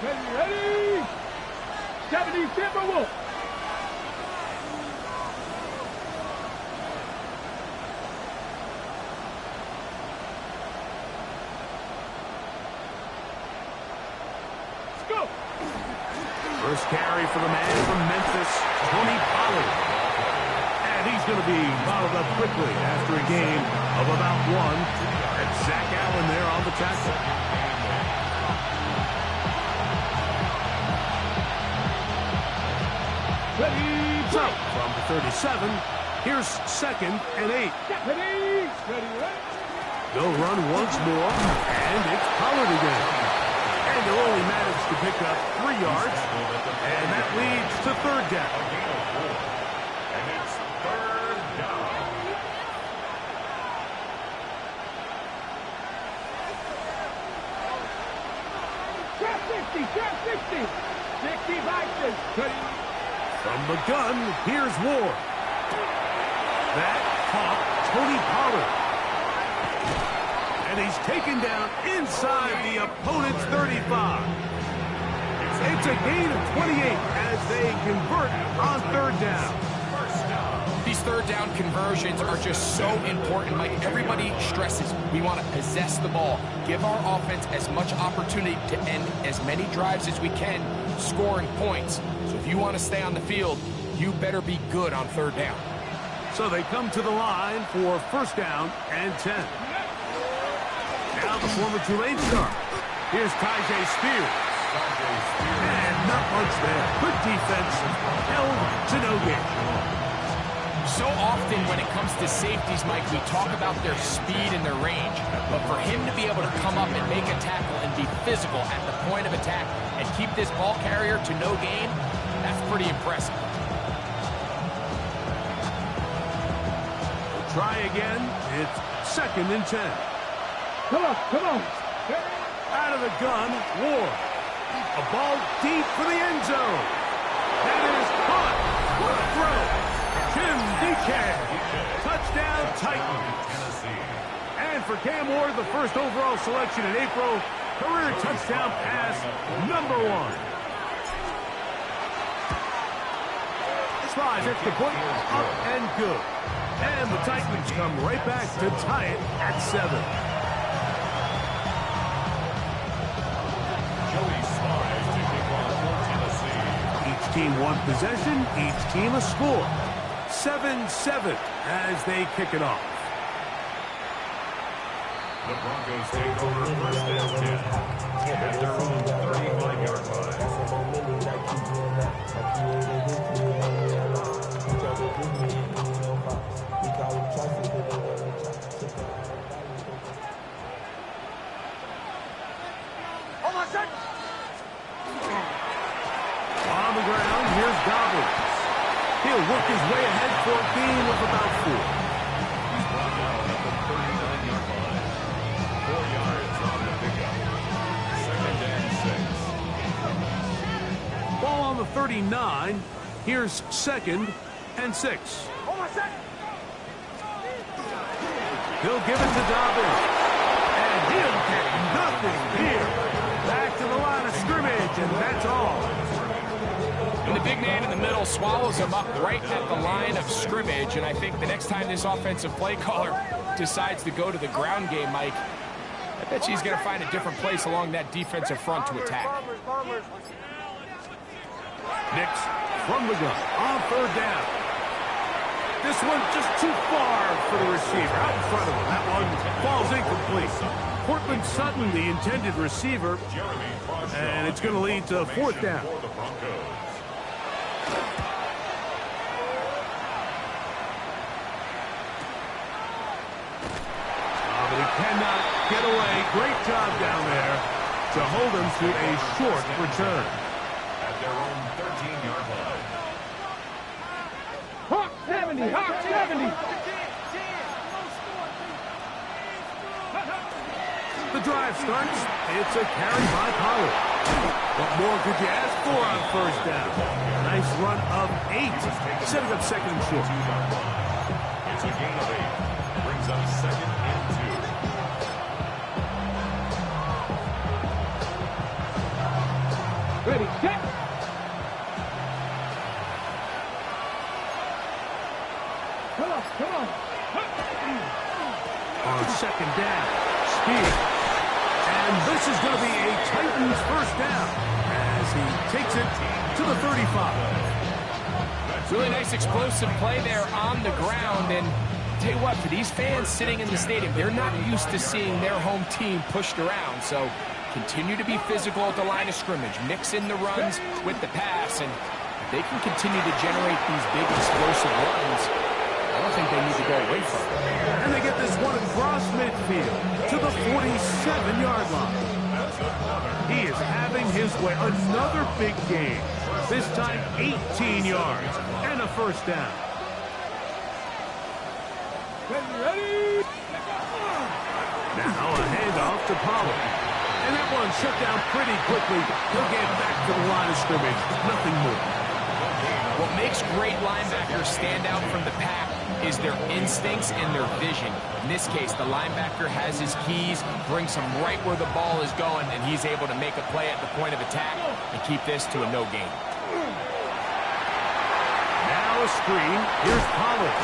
Ready? 70 Timberwolves. Let's go. First carry for the man from Memphis, Tony Pollard. And he's going to be bottled up quickly after a gain of about one. And Zach Allen there on the tackle. Ready, So, from the 37, here's 2nd and 8. ready. They'll run once more, and it's Pollard again. And they'll only manage to pick up 3 yards, and that leads to 3rd down. And it's 3rd down. Trap 60. 60 Vikings. Ready. From the gun, here's Ward. That caught Tony Pollard. And he's taken down inside the opponent's 35. It's a gain of 28 as they convert on 3rd down. These 3rd down conversions are just so important. Like everybody stresses, we want to possess the ball, give our offense as much opportunity to end as many drives as we can, scoring points. So if you want to stay on the field, you better be good on 3rd down. So they come to the line for 1st down and 10. Now the former Tulane star. Here's Tyjae Spears. And not much there. Good defense. Held to no gain. So often when it comes to safeties, Mike, we talk about their speed and their range. But for him to be able to come up and make a tackle and be physical at the point of attack and keep this ball carrier to no gain, that's pretty impressive. We'll try again. It's 2nd and 10. Come on. Out of the gun, Ward. A ball deep for the end zone. That is caught. What a throw. Jim DK. Touchdown, Titans. And for Cam Ward, the 1st overall selection in April, career touchdown pass number 1. Tries extra point, up and good. And the Titans come right back to tie it at 7. Each team one possession, each team a score. 7-7 as they kick it off. The Broncos take over 1st and 10 at their own 35-yard line. On the ground, here's Goblins. He'll work his way ahead for a gain of about 4. He's brought down at the 39-yard line. 4 yards on the pickup. 2nd and 6. Ball on the 39. Here's 2nd and 6. He'll give it to Dobbins. And he'll get nothing here. Back to the line of scrimmage, and that's all. And the big man in the middle swallows him up right at the line of scrimmage. And I think the next time this offensive play caller decides to go to the ground game, Mike, I bet he's going to find a different place along that defensive front to attack. Nix from the gun on 3rd down. This one just too far for the receiver out in front of him. That one falls incomplete. Cortland Sutton, the intended receiver, and it's going to lead to 4th down. But he cannot get away. Great job down there to hold him to a short return. At their own 13-yard line. Hawk 70. The drive starts. It's a carry by Pollard. What more could you ask for on 1st down? Nice run of 8. Setting up 2nd and short. It's a gain of 8. Brings up 2nd and 2. Ready, set. Come on, come on. On second down, speed. And this is going to be a Titans first down as he takes it to the 35. Really nice explosive play there on the ground. And tell you what, for these fans sitting in the stadium, they're not used to seeing their home team pushed around. So continue to be physical at the line of scrimmage. Mix in the runs with the pass. And if they can continue to generate these big explosive runs, I don't think they need to go away from it. And they get this one across midfield to the 47-yard line. He is having his way. Another big game. This time 18 yards and a first down. Ready. Now a handoff to Pollard. And that one shut down pretty quickly. He'll get back to the line of scrimmage. Nothing more. What makes great linebackers stand out from the pack is their instincts and their vision. In this case, the linebacker has his keys, brings him right where the ball is going, and he's able to make a play at the point of attack and keep this to a no gain. Now a screen. Here's Pollard.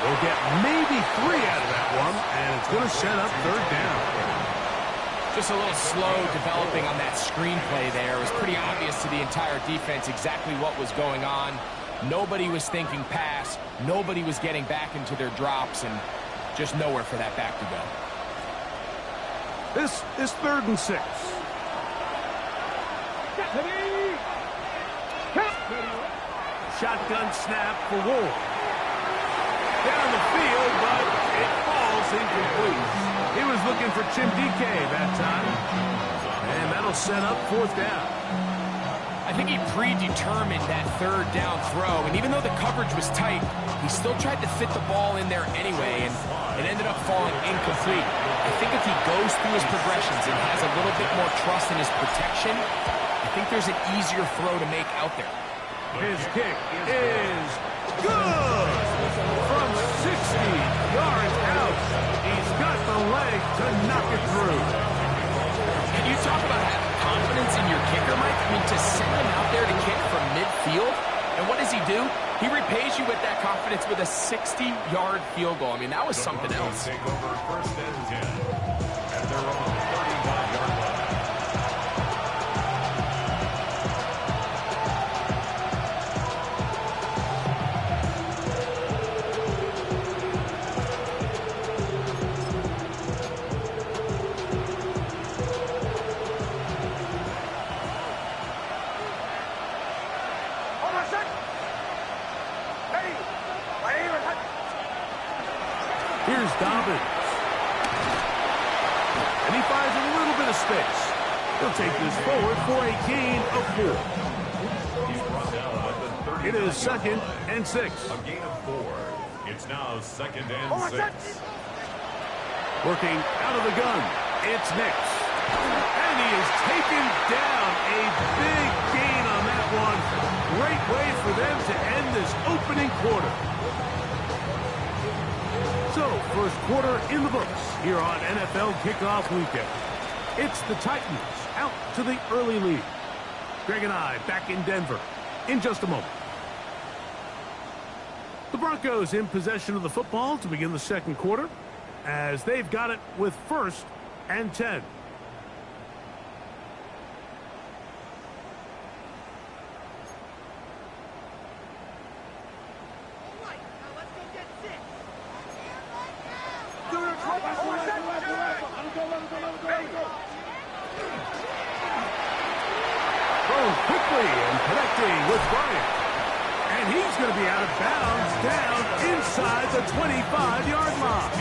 We'll get maybe 3 out of that one, and it's going to set up third down. Just a little slow developing on that screenplay there. It was pretty obvious to the entire defense exactly what was going on. Nobody was thinking pass. Nobody was getting back into their drops, and just nowhere for that back to go. This is 3rd and 6. Ready. Shotgun snap for Ward. Down the field, but it falls incomplete. He was looking for Tim DK that time. And that'll set up 4th down. I think he predetermined that 3rd down throw, and even though the coverage was tight, he still tried to fit the ball in there anyway, and it ended up falling incomplete. I think if he goes through his progressions and has a little bit more trust in his protection, I think there's an easier throw to make out there. His kick is good! From 60 yards out, he's got the leg to knock it through. And you talk about having confidence in your kicker, Mike. I mean, to send him out there to kick from midfield, and what does he do? He repays you with that confidence with a 60-yard field goal. I mean, that was something else. Take over 1st and 10 at their own 35-yard line. Here's Dobbins. And he finds a little bit of space. He'll take this forward for a gain of 4. He's brought down at the 39. It is 2nd and 6. A gain of 4. It's now 2nd and 6. Working out of the gun. It's Nix. And he is taken down. A big gain on that one. Great way for them to end this opening quarter. So, first quarter in the books here on NFL Kickoff Weekend. It's the Titans out to the early lead. Greg and I back in Denver in just a moment. The Broncos in possession of the football to begin the second quarter as they've got it with 1st and 10. Thrown quickly and connecting with Bryant. And he's going to be out of bounds down inside the 25-yard line.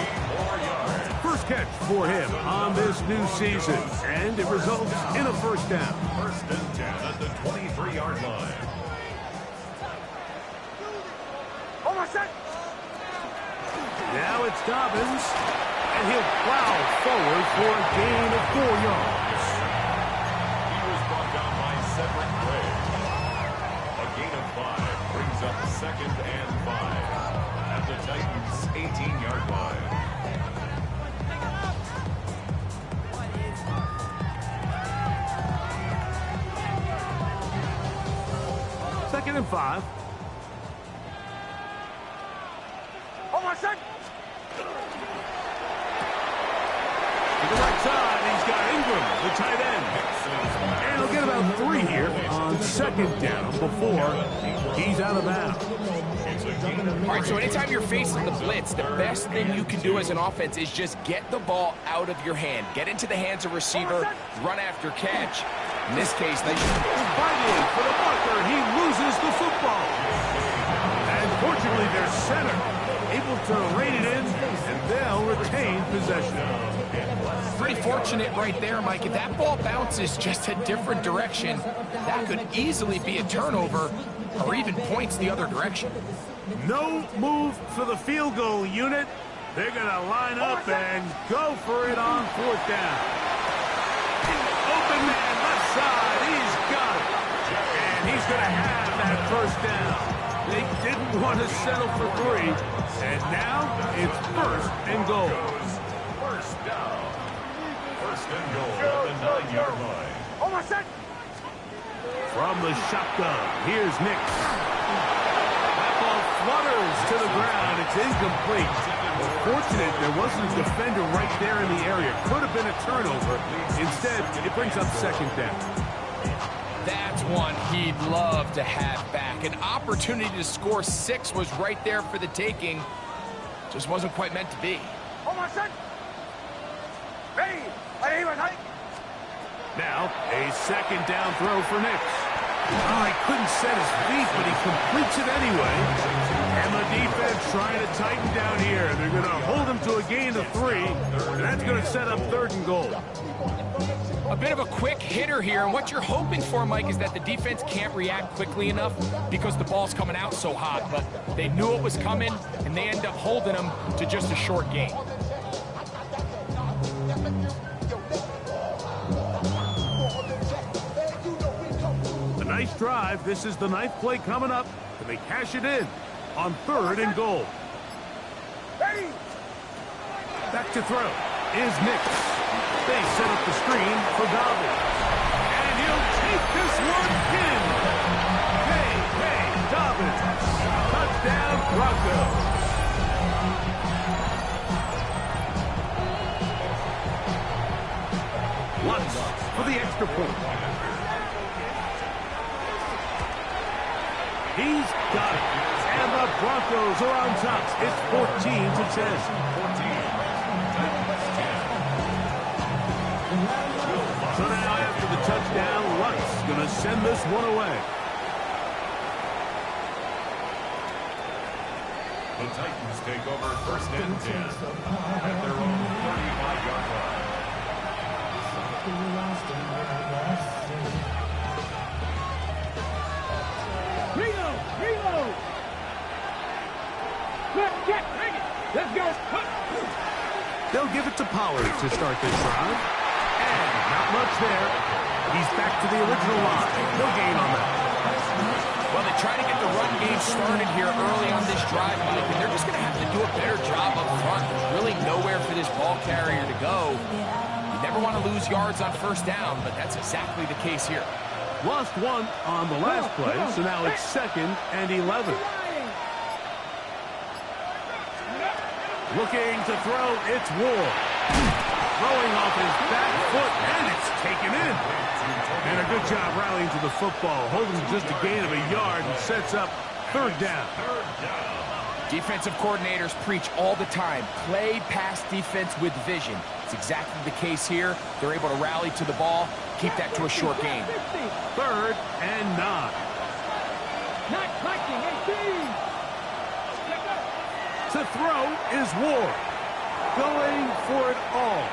First catch for him on this new season. And it results in a first down. 1st and 10 at the 23-yard line. Now it's Dobbins. And he'll plow forward for a gain of 4 yards. He was brought down by Cedric Gray. A gain of 5 brings up 2nd and 5 at the Titans' 18-yard line. 2nd and 5. On my set. To the right side, he's got Ingram, the tight end. And he'll get about 3 here on 2nd down before he's out of bounds. All right, so anytime you're facing the blitz, the best thing you can do as an offense is just get the ball out of your hand. Get into the hands of receiver, run after catch. In this case, they should... Fighting for the marker, he loses the football. And fortunately, their center able to rein it in, and they'll retain possession. Pretty fortunate right there, Mike. If that ball bounces just a different direction, that could easily be a turnover or even points the other direction. No move for the field goal unit. They're going to line up and go for it on 4th down. Open man, left side, he's got it. And he's going to have that 1st down. They didn't want to settle for 3, and now it's 1st and goal. 1st down. 1st and goal at the 9-yard line. On my set. From the shotgun, here's Nick. That ball flutters to the ground. It's incomplete. Fortunate there wasn't a defender right there in the area. Could have been a turnover. Instead, it brings up 2nd down. That's one he'd love to have back. An opportunity to score 6 was right there for the taking. Just wasn't quite meant to be. On my set. Ready. Now, a 2nd down throw for Nix. Oh, he couldn't set his feet, but he completes it anyway. And the defense trying to tighten down here. They're going to hold him to a gain of 3, and that's going to set up 3rd and goal. A bit of a quick hitter here, and what you're hoping for, Mike, is that the defense can't react quickly enough because the ball's coming out so hot. But they knew it was coming, and they end up holding them to just a short gain. Nice drive. This is the 9th play coming up, and they cash it in on 3rd and goal. Ready. Back to throw is Nix. They set up the screen for Dobbins. And he'll take this one in. Hey, Dobbins. Touchdown, Broncos. Once for the extra point. He's got it. And the Broncos are on top. It's 14-10. So now after the touchdown, Luck's going to send this one away. The Titans take over 1st and 10 at their own 35-yard line. Reload. Let's go. They'll give it to Pollard to start this drive. And not much there. He's back to the original line. No gain on that. Well, they try to get the run game started here early on this drive, Mike, and they're just going to have to do a better job up front. There's really nowhere for this ball carrier to go. You never want to lose yards on 1st down, but that's exactly the case here. Lost 1 on the last play, so now it's 2nd and 11. Looking to throw, it's Ward. Throwing off his back foot, and it's taken in. And a good job rallying to the football, holding just a gain of a yard and sets up 3rd down. Defensive coordinators preach all the time, play pass defense with vision. It's exactly the case here. They're able to rally to the ball, keep that to a short gain. 3rd and 9. Not touching. 18. To throw is Ward. Going for it all.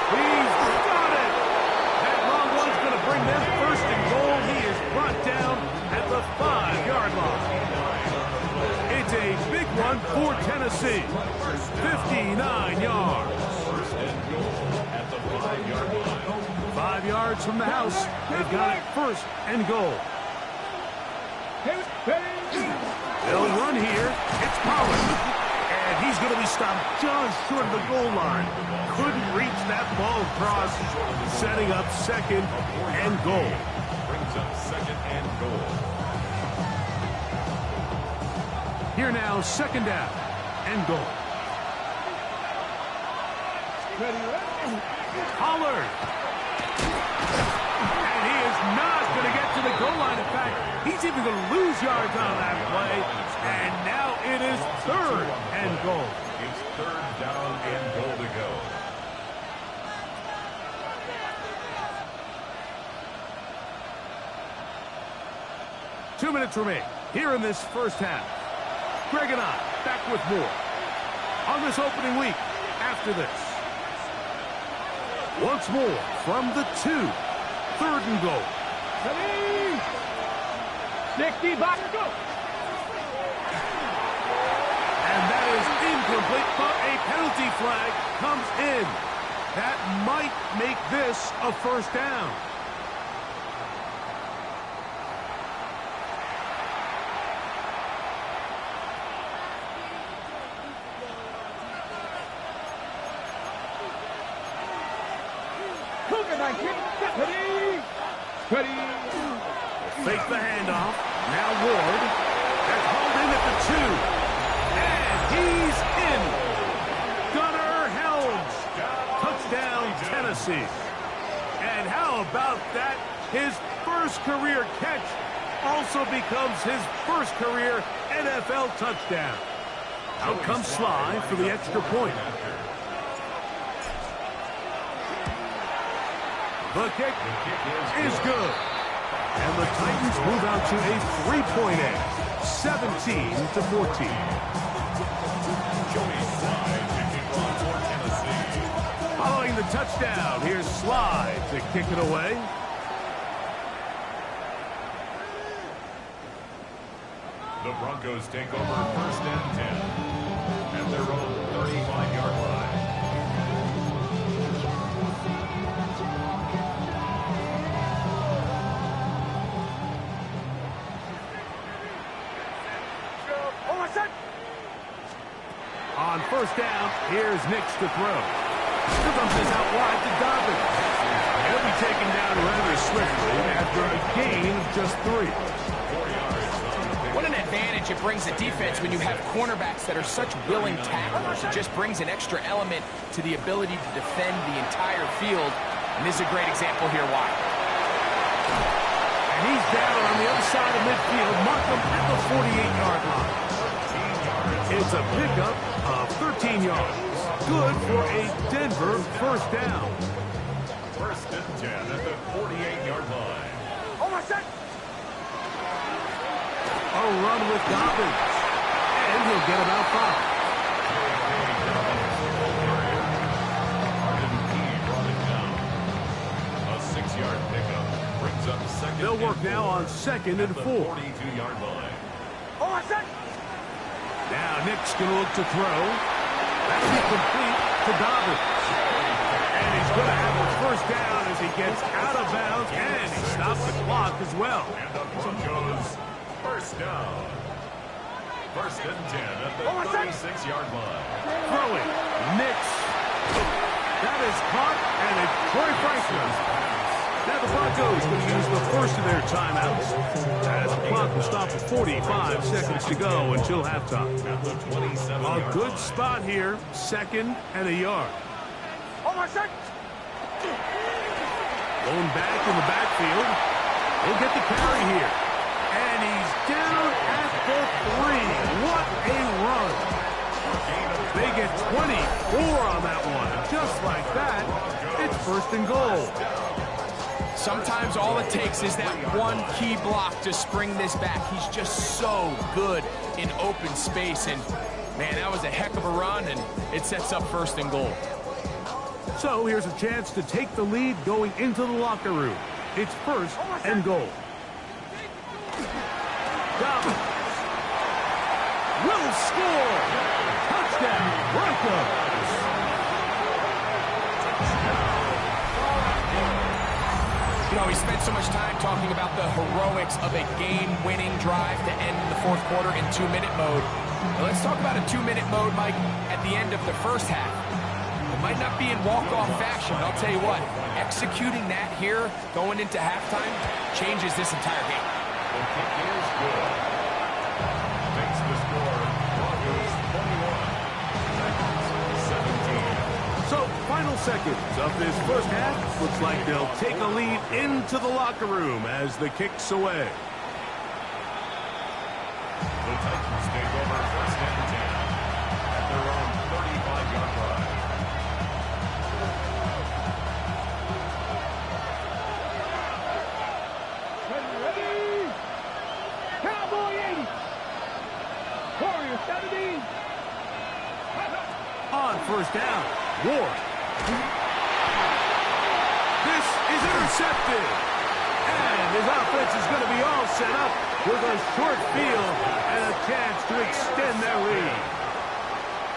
He's got it. That long one's going to bring them 1st and goal. He is brought down at the 5-yard line. It's a big one for Tennessee. 59 yards. 5 yards from the house. They've got it 1st and goal. They'll run here. It's Pollard. And he's going to be stopped just short of the goal line. Couldn't reach that ball across, setting up 2nd and goal. brings up second and goal. Here now, second down and goal. Pollard. And he is not going to get to the goal line. In fact, he's even going to lose yards on that play. And now it is third and goal. It's third down and goal to go. Two minutes remain here in this first half. Greg and I back with more on this opening week after this. Once more from the 2. Third and goal. 60 back, go. And that is incomplete, but a penalty flag comes in. That might make this a first down. Fake the handoff. Now Ward. That's hauled in at the 2. And he's in. Gunnar Helms. Touchdown, Tennessee. And how about that? His first career catch also becomes his first career NFL touchdown. Out comes Sly for the extra point. The kick is good. And the Titans move out to a 3-point edge, 17-14. Following the touchdown, here's Sly to kick it away. The Broncos take over first and 10 at their own 35-yard line. On first down, here's Nix to throw. Dumps this out wide to Dobbins. He'll be taken down rather swiftly after a gain of just 3. What an advantage it brings the defense when you have cornerbacks that are such willing tacklers. It just brings an extra element to the ability to defend the entire field. And this is a great example here why. And he's down on the other side of midfield. Markham at the 48-yard line. It's a pickup of 13 yards. Good for a Denver first down. First and 10 at the 48-yard line. A run with Dobbins. And he'll get about 5. A 6-yard pickup brings up second. They'll work now on second and 4. 42-yard line. Now Nick's going to look to throw. That'll be complete to Dobbins. And he's going to have a first down as he gets out of bounds. And he stops the clock as well. And the Broncos first down. First and 10 at the 36-yard line. Throwing. Nix. That is caught. And it's Troy Franklin. Now the Broncos going to use the first of their timeouts. As the clock will stop at 45 seconds to go until halftime. A good spot here. Second and a yard. Going back in the backfield. He'll get the carry here. And he's down at the 3. What a run. They get 24 on that one. Just like that, it's first and goal. Sometimes all it takes is that one key block to spring this back. He's just so good in open space. And, man, that was a heck of a run, and it sets up first and goal. So here's a chance to take the lead going into the locker room. It's first and goal. Dobbins will score. Touchdown, Broncos. You know, we spent so much time talking about the heroics of a game-winning drive to end the fourth quarter in 2-minute mode. Now let's talk about a 2-minute mode, Mike, at the end of the first half. It might not be in walk-off fashion, but I'll tell you what, executing that here, going into halftime, changes this entire game. The kick is good. Makes the score Broncos 21, Titans 17. So, final seconds of this first half. Looks like they'll take a lead into the locker room as the kick's away. The Titans take over first and 10 at their own 35-yard line. Ready? Cowboy 80. Warrior 70. On first down, Ward. This is intercepted. And his offense is going to be all set up with a short field and a chance to extend their lead.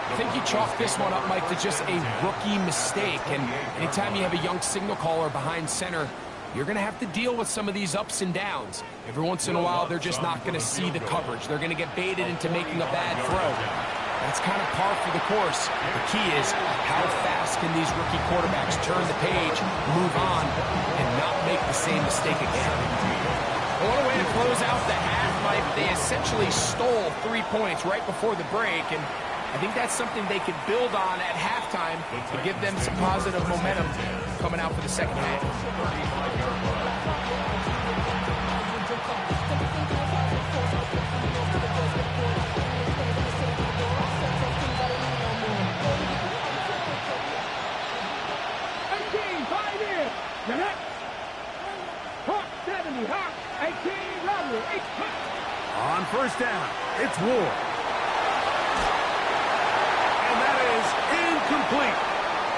I think you chalk this one up, Mike, to just a rookie mistake. And anytime you have a young signal caller behind center, you're going to have to deal with some of these ups and downs. Every once in a while, they're just not going to see the coverage. They're going to get baited into making a bad throw. That's kind of par for the course. The key is how fast can these rookie quarterbacks turn the page, move on, and not make the same mistake again. What a way to close out the half, Mike. They essentially stole 3 points right before the break, and I think that's something they could build on at halftime to give them some positive momentum coming out for the second half. On first down, it's Ward. And that is incomplete.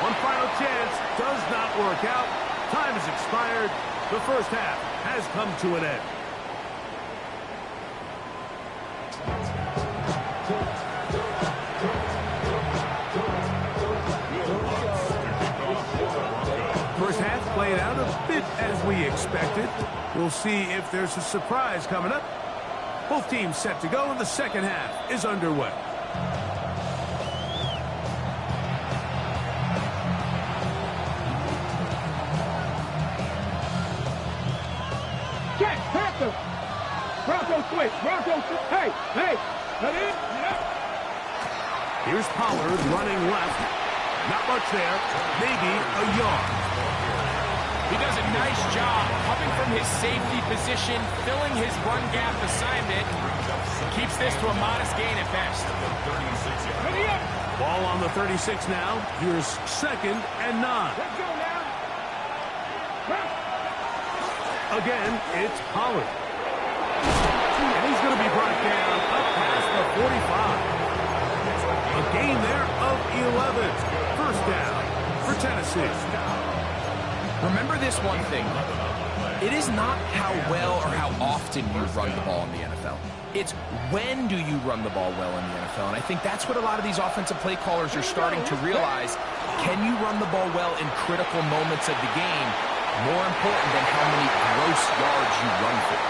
One final chance does not work out. Time has expired. The first half has come to an end. First half played out a bit as we expected. We'll see if there's a surprise coming up. Both teams set to go, and the second half is underway. Check, Panther. Broncos switch. Broncos switch. Hey, let in. Here's Pollard running left. Not much there. Maybe a yard. He does a nice job coming from his safety position, filling his run gap assignment. Keeps this to a modest gain at best. Ready up. Ball on the 36 now. Here's second and 9. Let's go now. Again, it's Pollard. And he's going to be brought down up past the 45. A gain there of 11. First down for Tennessee. Remember this one thing. It is not how well or how often you run the ball in the NFL. It's when do you run the ball well in the NFL. And I think that's what a lot of these offensive play callers are starting to realize. Can you run the ball well in critical moments of the game? More important than how many gross yards you run for.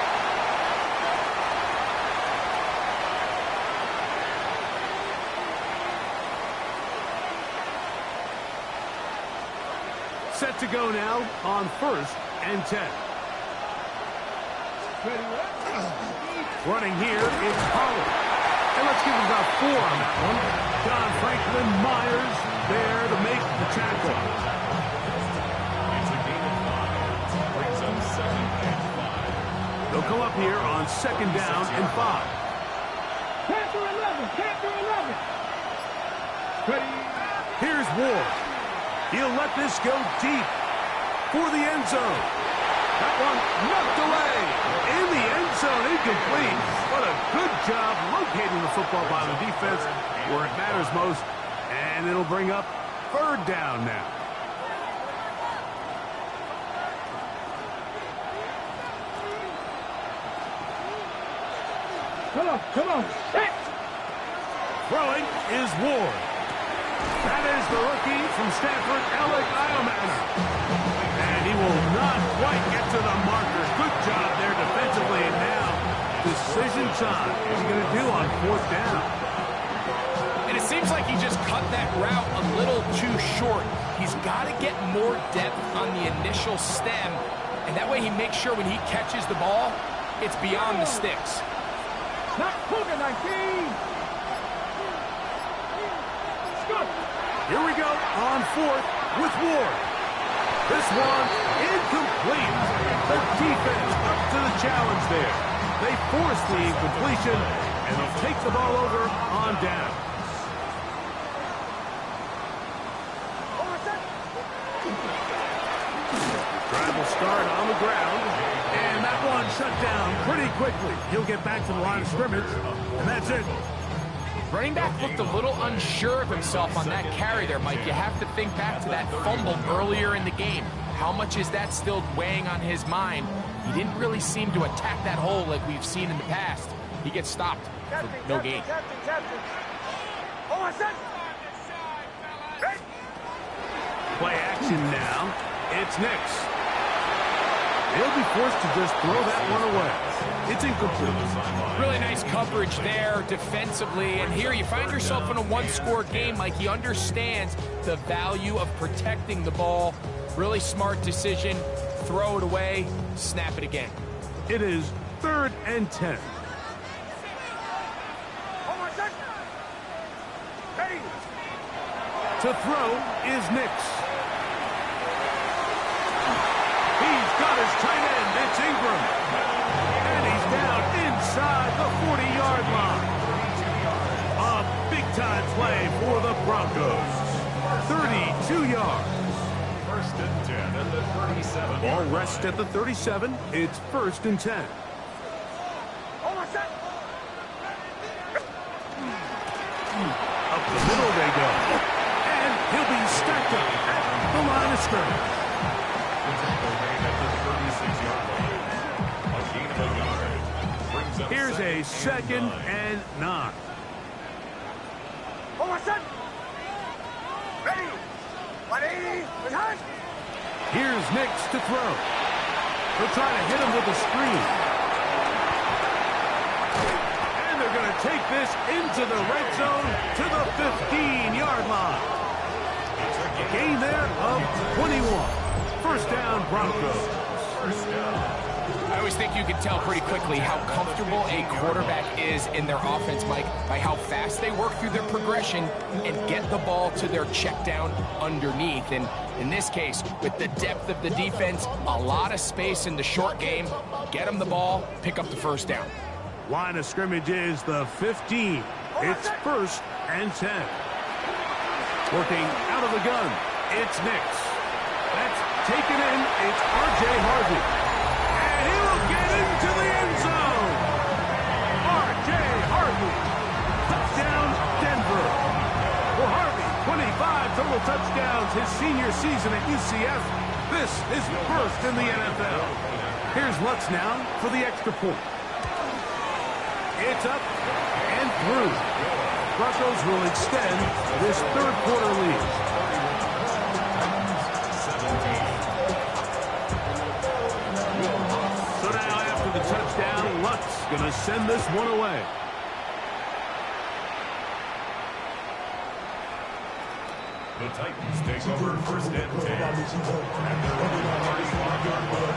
Set to go now on first and 10. Running here, it's Pollard. And let's give him about 4 on that one. John Franklin Myers there to make the tackle. It's a gain of 5. Brings up second and 5. They'll come up here on second down and 5. Panther 11. Panther 11. Ready. Here's Ward. He'll let this go deep for the end zone. That one knocked away in the end zone, incomplete. What a good job locating the football by the defense where it matters most. And it'll bring up third down now. Come on. Set. Throwing is Ward. That is the rookie from Stanford, Alec Iomanner. And he will not quite get to the marker. Good job there defensively. And now, decision time. What's he going to do on fourth down? And it seems like he just cut that route a little too short. He's got to get more depth on the initial stem, and that way he makes sure when he catches the ball, it's beyond the sticks. Not Cougar 19. Here we go on fourth with Ward. This one incomplete. The defense up to the challenge there. They force the incompletion, and they'll take the ball over on down. Drive will start on the ground, and that one shut down pretty quickly. He'll get back to the line of scrimmage, and that's it. Running back looked a little unsure of himself on that carry there, Mike. You have to think back to that fumble earlier in the game. How much is that still weighing on his mind? He didn't really seem to attack that hole like we've seen in the past. He gets stopped for no gain. Play action now. It's Nix. He'll be forced to just throw that one away. It's incomplete. Really nice coverage there defensively. And here you find yourself in a one-score game. Like, he understands the value of protecting the ball. Really smart decision. Throw it away. Snap it again. It is 3rd and 10. To throw is Nix. He's got his tight end. It's Ingram. And he's down inside the 40-yard line. A big-time play for the Broncos. 32 yards. 1st and 10 at the 37. Ball rests at the 37. It's 1st and 10. Up the middle they go. And he'll be stacked up at the line of scrimmage. Here's a 2nd and 9. Here's Nix to throw. They'll try to hit him with a screen. And they're going to take this into the red zone to the 15-yard line. A gain there of 21. 1st down, Broncos. I always think you can tell pretty quickly how comfortable a quarterback is in their offense, Mike, by how fast they work through their progression and get the ball to their check down underneath. And in this case, with the depth of the defense, a lot of space in the short game, get them the ball, pick up the 1st down. Line of scrimmage is the 15. It's 1st and 10. Working out of the gun, it's Nix. That's taken in. It's R.J. Harvey. And he will get into the end zone. R.J. Harvey. Touchdown, Denver. For Harvey, 25 total touchdowns his senior season at UCF. This is 1st in the NFL. Here's Lutz now for the extra point. It's up and through. Broncos will extend this 3rd quarter lead. So now after the touchdown, Lutz going to send this one away. The Titans take over 1st and 10. And they're running a 35-yard line.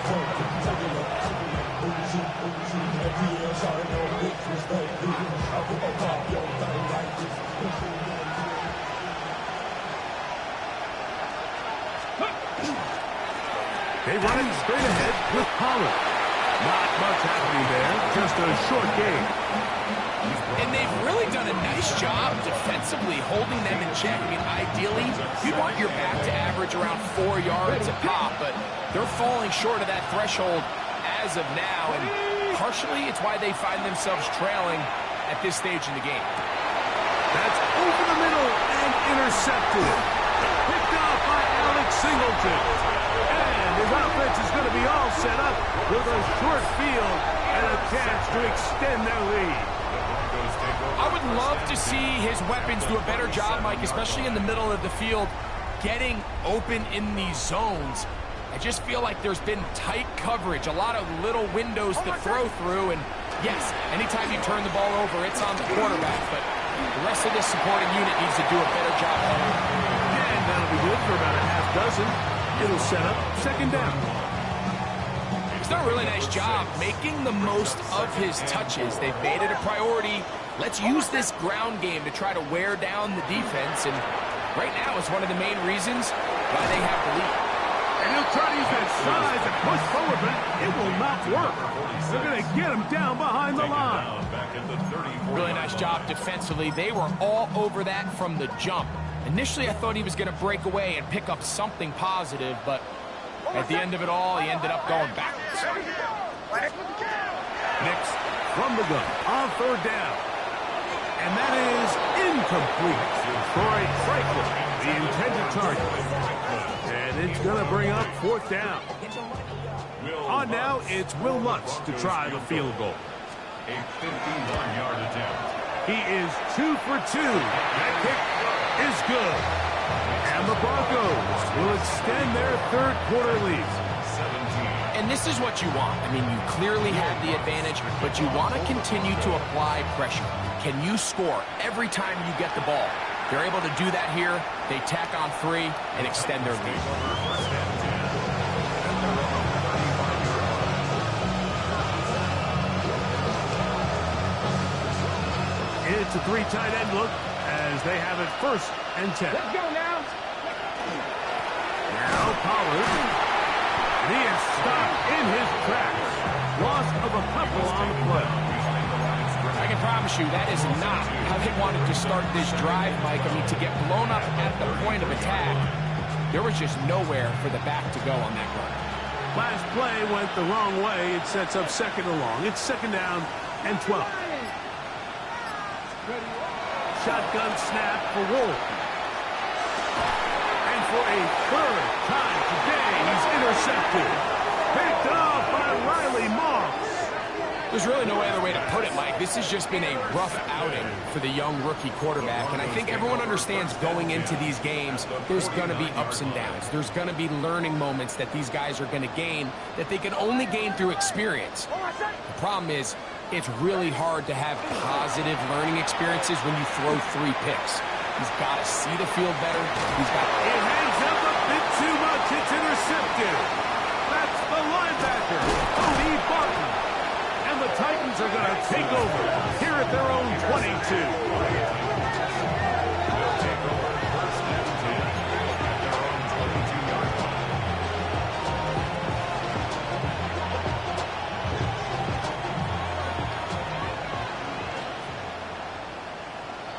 They run it straight ahead with Pollard. Not much happening there, just a short game. And they've really done a nice job defensively holding them in check. I mean, ideally, you'd want your back to average around 4 yards a pop, but they're falling short of that threshold as of now, and partially it's why they find themselves trailing at this stage in the game. That's over the middle and intercepted. Picked off by Alex Singleton. And his offense is going to be all set up with a short field and a chance to extend their lead. I would love to see his weapons do a better job, Mike, especially in the middle of the field, getting open in these zones. I just feel like there's been tight coverage, a lot of little windows to throw through, and yes, anytime you turn the ball over, it's on the quarterback, but The rest of this supporting unit needs to do a better job. And that'll be good for about a half dozen. It'll set up second down. He's done a really nice job making the most of his touches. They've made it a priority. Let's use this ground game to try to wear down the defense. And right now, it's one of the main reasons why they have the lead. And he'll try to use that size and push forward, but it will not work. They're going to get him down behind the line. Really nice job defensively. They were all over that from the jump. Initially, I thought he was going to break away and pick up something positive, but at the end of it all, he ended up going backwards. Next, from the gun, on third down. And that is incomplete. Troy Franklin, the intended target. And it's going to bring up fourth down. On now, it's Will Lutz to try the field goal. A 51-yard attempt. He is 2 for 2. That kick is good. And the Broncos will extend their third quarter lead. 17. And this is what you want. I mean, you clearly have the advantage, but you want to continue to apply pressure. Can you score every time you get the ball? They're able to do that here. They tack on 3 and extend their lead. It's a 3 tight end look as they have it first and 10. Let's go now. Now Pollard. He is stopped in his tracks. Loss of a couple on the play. I can promise you that is not how they wanted to start this drive, Mike. I mean, to get blown up at the point of attack, there was just nowhere for the back to go on that run. Last play went the wrong way. It sets up second and long. It's second down and 12. Shotgun snap for Wolf. And for a third time today, he's intercepted. Picked off by Riley Moss. There's really no other way to put it, Mike. This has just been a rough outing for the young rookie quarterback, and I think everyone understands going into these games, there's going to be ups and downs. There's going to be learning moments that these guys are going to gain that they can only gain through experience. The problem is, it's really hard to have positive learning experiences when you throw 3 picks. He's got to see the field better. He's got. It hangs up a bit too much. It's intercepted. That's the linebacker, Cody Barton. And the Titans are going to take over here at their own 22. They'll take over first and 10 at their own 22-yard line.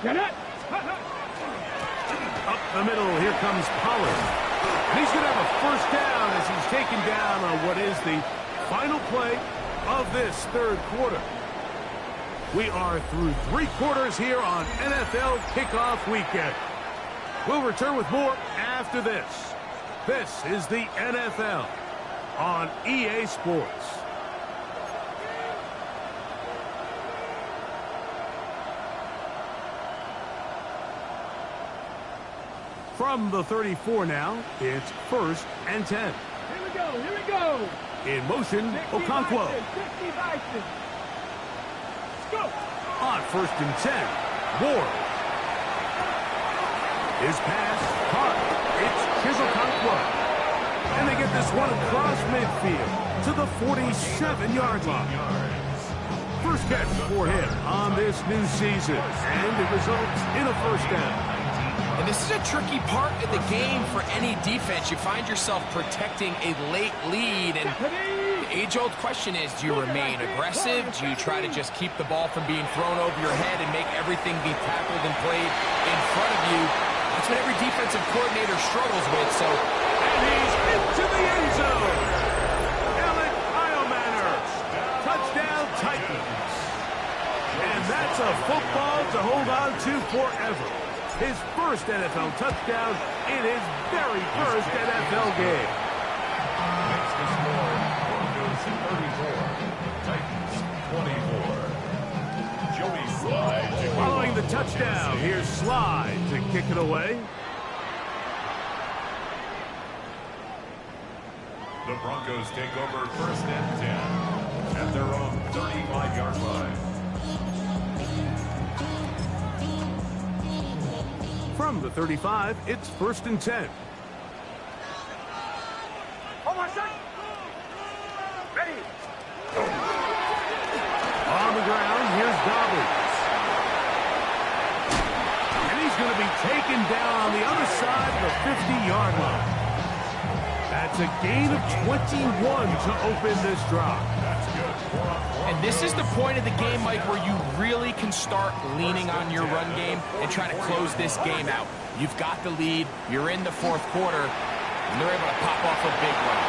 Get it. Up the middle, here comes Pollard. And he's going to have a first down as he's taken down on what is the final play of this third quarter. We are through 3 quarters here on NFL Kickoff Weekend. We'll return with more after this. This is the NFL on EA Sports. From the 34 now, it's first and 10. Here we go. Here we go. In motion, Okonkwo. 60 Bison. Let's go. On first and 10, Ward. His pass, caught. It's Okonkwo. And they get this one across midfield to the 47-yard line. First catch for him on this new season, and it results in a first down. And this is a tricky part of the game for any defense. You find yourself protecting a late lead, and the age-old question is, do you remain aggressive? Do you try to just keep the ball from being thrown over your head and make everything be tackled and played in front of you? That's what every defensive coordinator struggles with. So, and he's into the end zone. Alec Eilmanner. Touchdown Titans. And that's a football to hold on to forever. His first NFL touchdown in his very first NFL game. Makes the score Broncos 34, Titans 24. Joey Slide. Following the touchdown, here's Slide to kick it away. The Broncos take over first and 10 at their own 35-yard line. From the 35, it's 1st and 10. Ready. On the ground, here's Dobbins. And he's going to be taken down on the other side of the 50-yard line. That's a gain of 21 to open this drive. And this is the point of the game, Mike, where you really can start leaning on your run game and try to close this game out. You've got the lead, you're in the 4th quarter, and they're able to pop off a big run.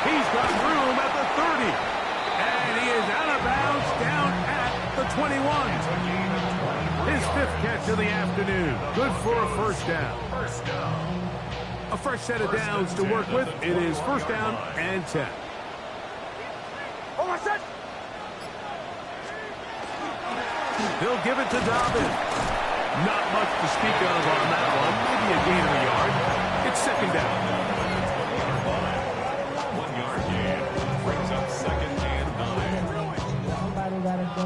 He's got room at the 30. And he is out of bounds down at the 21. His 5th catch of the afternoon. Good for a 1st down. A fresh set of downs to work with. It is 1st down and 10. They'll give it to Dobbins. Not much to speak of on that one. Maybe a gain of a yard. It's 2nd down. 1 yard gain. Brings up 2nd and 9. Somebody gotta go.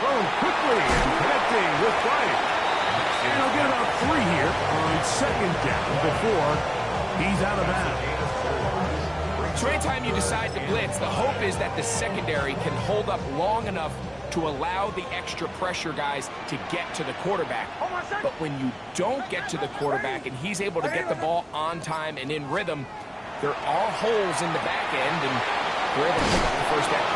Thrown quickly and connecting with Bryant. And he'll get about 3 here on 2nd down before he's out of bounds. So anytime you decide to blitz, the hope is that the secondary can hold up long enough to allow the extra pressure guys to get to the quarterback. But when you don't get to the quarterback and he's able to get the ball on time and in rhythm, there are holes in the back end, and they're able to pick up the 1st down.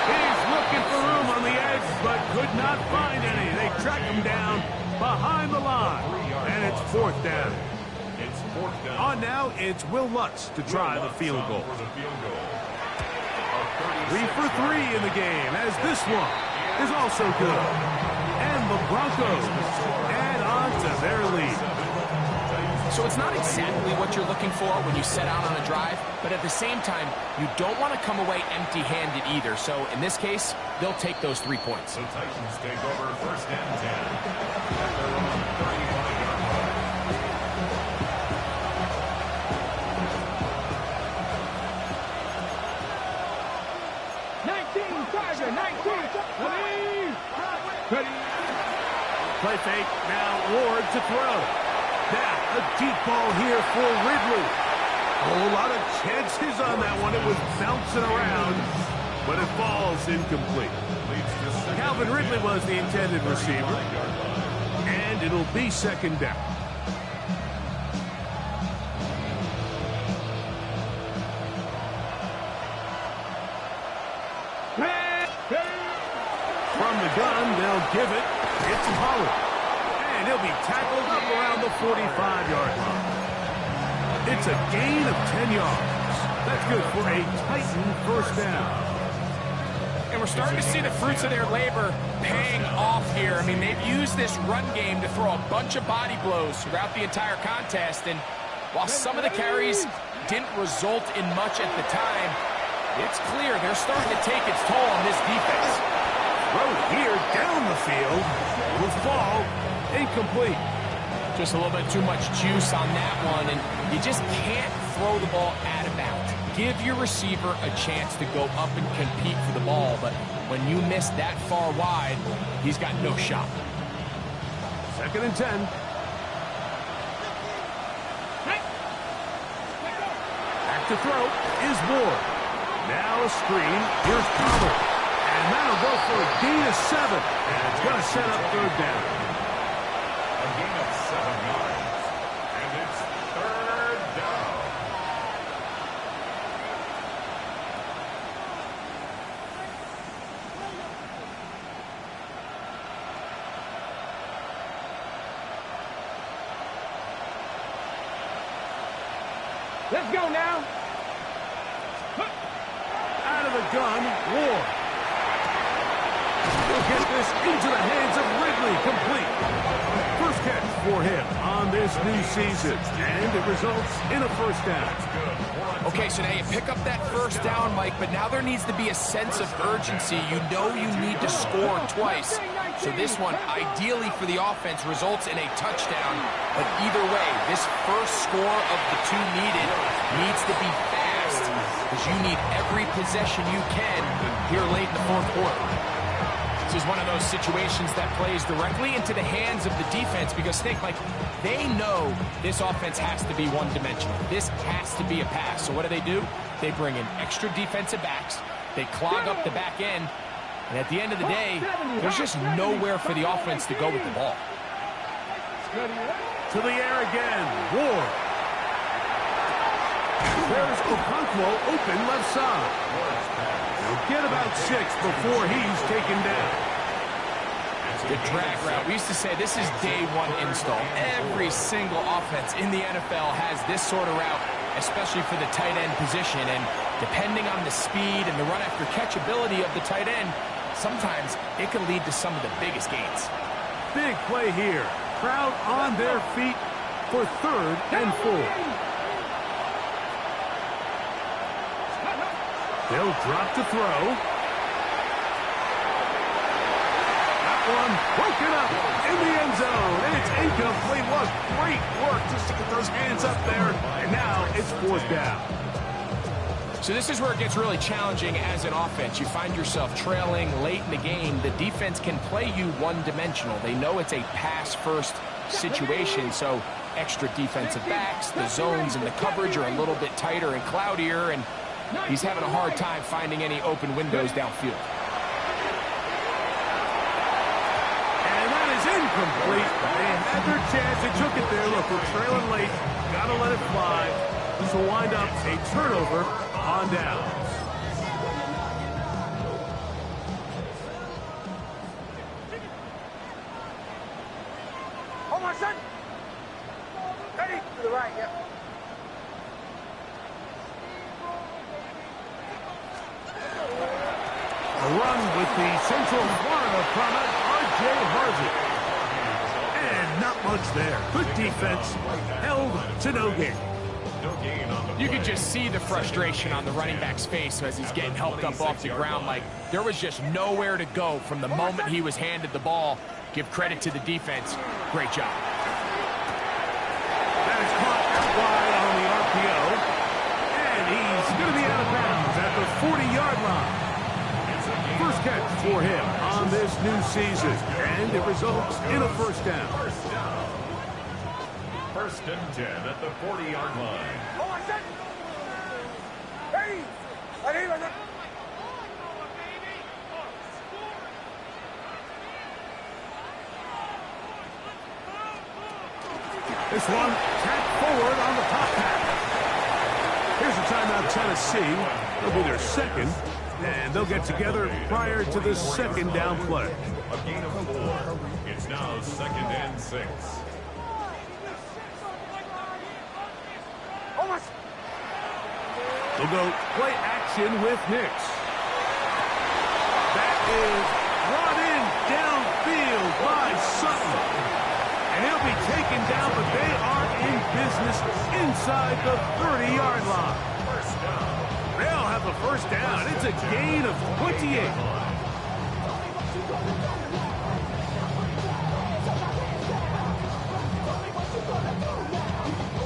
He's looking for room on the edge, but could not find any. They track him down behind the line, and it's 4th down. It's 4th down. On now, it's Will Lutz to try the field goal. 3 for 3 in the game, as this one is also good. And the Broncos add on to their lead. So it's not exactly what you're looking for when you set out on a drive, but at the same time, you don't want to come away empty-handed either. So in this case, they'll take those 3 points. The Titans take over 1st and 10. At their own 35-yard line. 19. Play fake, now Ward to throw. Now, a deep ball here for Ridley. A whole lot of chances on that one. It was bouncing around, but it falls incomplete. Calvin Ridley was the intended receiver, and it'll be 2nd down. From the gun, they'll give it. It's Pollard. And he'll be tackled up around the 45-yard line. It's a gain of 10 yards. That's good for a Titan 1st down. And we're starting to see the fruits of their labor paying off here. I mean, they've used this run game to throw a bunch of body blows throughout the entire contest. And while some of the carries didn't result in much at the time, it's clear they're starting to take its toll on this defense. Throw here down the field will fall incomplete. Just a little bit too much juice on that one, and you just can't throw the ball out of bounds. Give your receiver a chance to go up and compete for the ball, but when you miss that far wide, he's got no shot. 2nd and 10. Back to throw is Ward. Now a screen. Here's Pollard. And that'll go for a gain of 7. And it's going to set up 3rd down. A gain of 7 yards. And it's 3rd down. Let's go now. Out of the gun, Ward. He'll get this into the hands of Ridley, complete. First catch for him on this new season, and it results in a 1st down. Okay, so now you pick up that 1st down, Mike, but now there needs to be a sense of urgency. You know you need to score twice. So this one, ideally for the offense, results in a touchdown. But either way, this first score of the 2 needed needs to be fast. because you need every possession you can here late in the fourth quarter. This is one of those situations that plays directly into the hands of the defense because think, like, they know this offense has to be one-dimensional. This has to be a pass. So what do? They bring in extra defensive backs. They clog up the back end. And at the end of the day, there's just nowhere for the offense to go with the ball. To the air again. Ward. There's Okonkwo open left side. He'll get about 6 before he's taken down. The drag route. We used to say this is day one install. Every single offense in the NFL has this sort of route, especially for the tight end position. And depending on the speed and the run after catch ability of the tight end, sometimes it can lead to some of the biggest gains. Big play here. Crowd on their feet for 3rd and 4. They'll drop to throw. That one broken up in the end zone, and it's incomplete. Was great work just to get those hands up there, and now it's 4th down. So this is where it gets really challenging as an offense. You find yourself trailing late in the game. The defense can play you one-dimensional. They know it's a pass-first situation, so extra defensive backs, the zones and the coverage are a little bit tighter and cloudier, and he's having a hard time finding any open windows downfield. And that is incomplete. They had their chance. They took it there. Look, we're trailing late. Got to let it fly. This will wind up a turnover on downs. Hold on, son. Ready? To the right, yep. A run with the Central Florida product, R.J. Harvey. And not much there. Good defense. Held to no gain. You could just see the frustration on the running back's face as he's getting helped up off the ground. Like, there was just nowhere to go from the moment he was handed the ball. Give credit to the defense. Great job. That is caught out wide on the RPO. And he's going to be out of bounds at the 40-yard line. First catch for him on this new season. And it results in a 1st down. 1st and 10 at the 40-yard line. Hold on, son. Ready? Ready? This one tapped forward on the top pass. Here's a timeout, Tennessee. It'll be their 2nd, and they'll get together prior to the 2nd down play. A gain of 4. It's now 2nd and 6. They'll go play action with Nix. That is brought in downfield by Sutton. And he'll be taken down, but they are in business inside the 30-yard line. They'll have the 1st down. It's a gain of 28.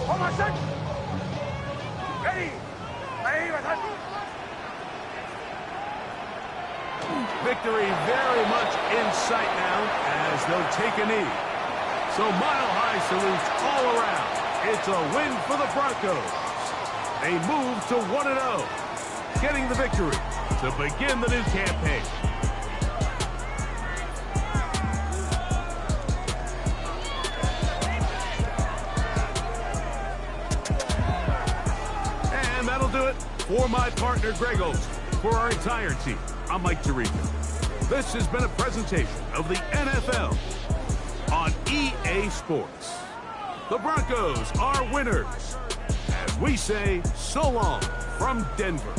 Hold on, son. Ready? Victory very much in sight now as they'll take a knee. So mile-high salutes all around. It's a win for the Broncos. They move to 1-0, getting the victory to begin the new campaign. And that'll do it for my partner, Greg Olson. For our entire team, I'm Mike Tirico. This has been a presentation of the NFL on EA Sports. The Broncos are winners. As we say, so long from Denver.